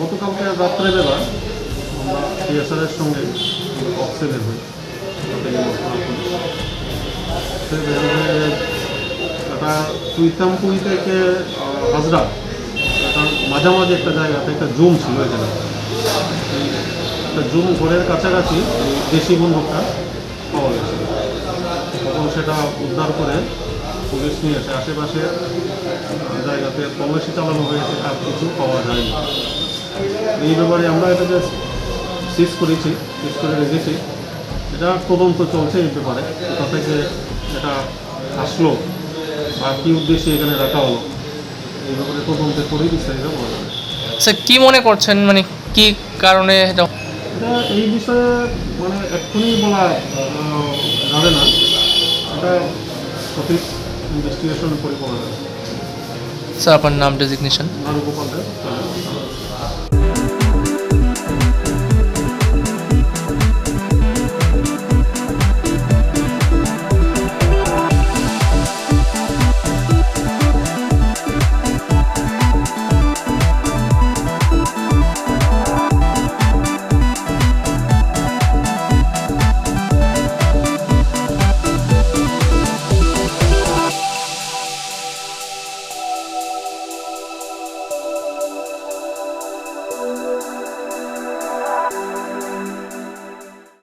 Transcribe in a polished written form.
গতকালকে রাত্রেবেলা আমরা টিএসআরের সঙ্গে অক্সে বের হই। সে বের হয়ে একটা কুইতামপুই থেকে হাজরা, একটা মাঝামাঝি একটা জায়গাতে একটা জুম ছিল এখানে। এই একটা জুম ঘরের কাছাকাছি এই দেশি বন্দুকটা পাওয়া গেছে। তখন সেটা উদ্ধার করে পুলিশ নিয়ে এসে আশেপাশে জায়গাতে তল্লাশি চালানো হয়েছে, আর কিছু পাওয়া যায়নি। এই ব্যাপারে আমরা এটাকে সিজ করেছি, সিজ করে রেখেছি। এটা তদন্ত চলছে এই ব্যাপারে, কোথা থেকে এটা আসলো বা কী উদ্দেশ্যে এখানে রাখা হলো, এই ব্যাপারে তদন্ত করেই বিস্তারিত বলা যাবে। স্যার কী মনে করছেন, মানে কী কারণে এটা? এটা এই বিষয়ে মানে এক্ষুনি বলা যাবে না, এটা সঠিক ইনভেস্টিগেশন করে বলা যাবে। স্যার আপনার নাম ডেজিগনেশন? নারুগোপাল দেব।